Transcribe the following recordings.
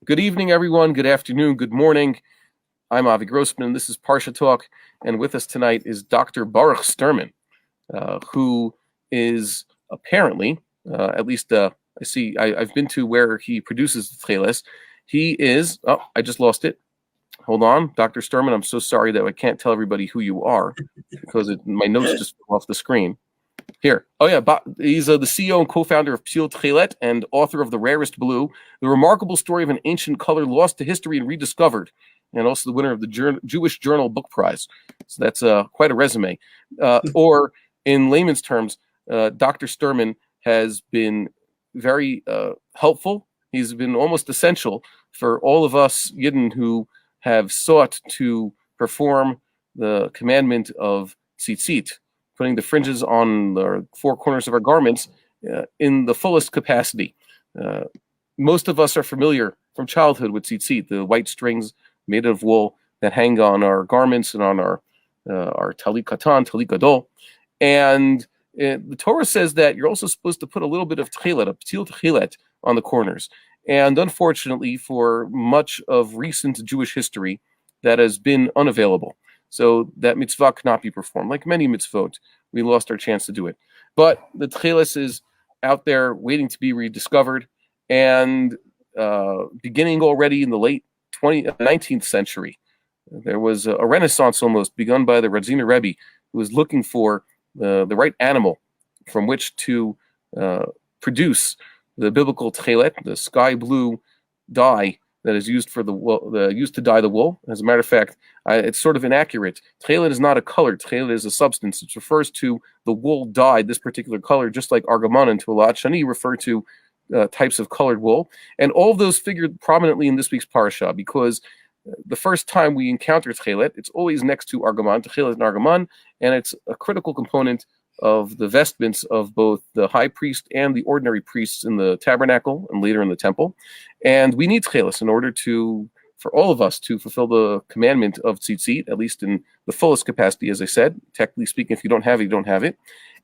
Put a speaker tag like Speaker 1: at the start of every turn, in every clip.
Speaker 1: Good evening, everyone. Good afternoon. Good morning. I'm Avi Grossman. This is Parsha Talk, and with us tonight is Dr. Baruch Sterman, who is apparently, at least I see, I've been to where he produces the Tekhelet. He is, I just lost it. Hold on. Dr. Sterman, I'm so sorry that I can't tell everybody who you are because my notes just fell off the screen. Here. Oh, yeah. He's the CEO and co-founder of Tekhelet and author of The Rarest Blue, the remarkable story of an ancient color lost to history and rediscovered, and also the winner of the Jewish Journal Book Prize. So that's quite a resume. Or in layman's terms, Dr. Sterman has been very helpful. He's been almost essential for all of us Yidden who have sought to perform the commandment of tzitzit, putting the fringes on the four corners of our garments in the fullest capacity. Most of us are familiar from childhood with tzitzit, the white strings made of wool that hang on our garments and on our talit katan, talit gadol. And the Torah says that you're also supposed to put a little bit of Tekhelet, a ptil Tekhelet, on the corners. And unfortunately, for much of recent Jewish history, that has been unavailable. So that mitzvah cannot be performed. Like many mitzvot, we lost our chance to do it. But the Tekhelet is out there waiting to be rediscovered. And beginning already in the late 19th century, there was a renaissance almost begun by the Rabbi, who was looking for the right animal from which to produce the biblical Tekhelet, the sky blue dye that is used for used to dye the wool. As a matter of fact, it's sort of inaccurate. Tekhelet is not a color. Tekhelet is a substance. It refers to the wool dyed this particular color, just like argaman and tualat shani refer to types of colored wool. And all of those figured prominently in this week's Parsha because the first time we encounter Tekhelet, it's always next to argaman, Tekhelet and argaman, and it's a critical component of the vestments of both the high priest and the ordinary priests in the tabernacle and later in the temple. And we need Tekhelet in order for all of us to fulfill the commandment of tzitzit, at least in the fullest capacity, as I said. Technically speaking, if you don't have it, you don't have it.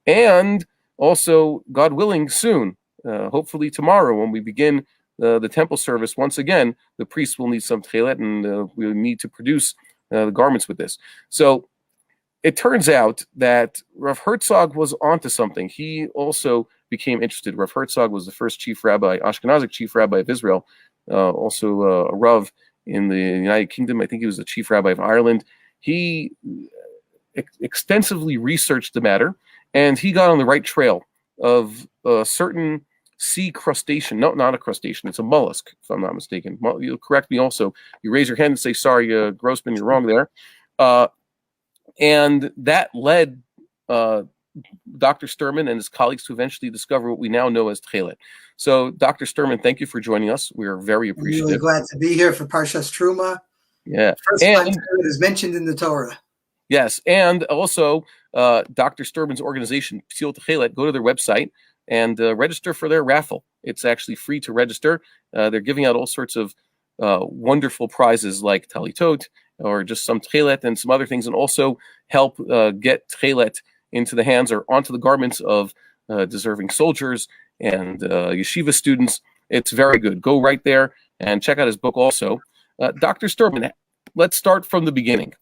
Speaker 1: And also, God willing, soon, hopefully tomorrow, when we begin the temple service, once again, the priests will need some Tekhelet, and we'll need to produce the garments with this. So it turns out that Rav Herzog was onto something. He also became interested. Rav Herzog was the first chief rabbi, Ashkenazic chief rabbi of Israel, also a Rav in the United Kingdom. I think he was the chief rabbi of Ireland. He extensively researched the matter, and he got on the right trail of a certain sea crustacean. No, not a crustacean. It's a mollusk, if I'm not mistaken. You'll correct me also. You raise your hand and say, sorry, Grossman, you're wrong there. And that led Dr. Sterman and his colleagues to eventually discover what we now know as Tekhelet. So, Dr. Sterman, thank you for joining us. We are very appreciative.
Speaker 2: I'm really glad to be here for Parshas Teruma.
Speaker 1: Yeah.
Speaker 2: First time it is mentioned in the Torah.
Speaker 1: Yes, and also Dr. Sterman's organization, Ptil Tekhelet, go to their website and register for their raffle. It's actually free to register. They're giving out all sorts of wonderful prizes like talitot, or just some Tekhelet and some other things, and also help get Tekhelet into the hands or onto the garments of deserving soldiers and yeshiva students. It's very good. Go right there and check out his book also. Dr. Sterman, let's start from the beginning.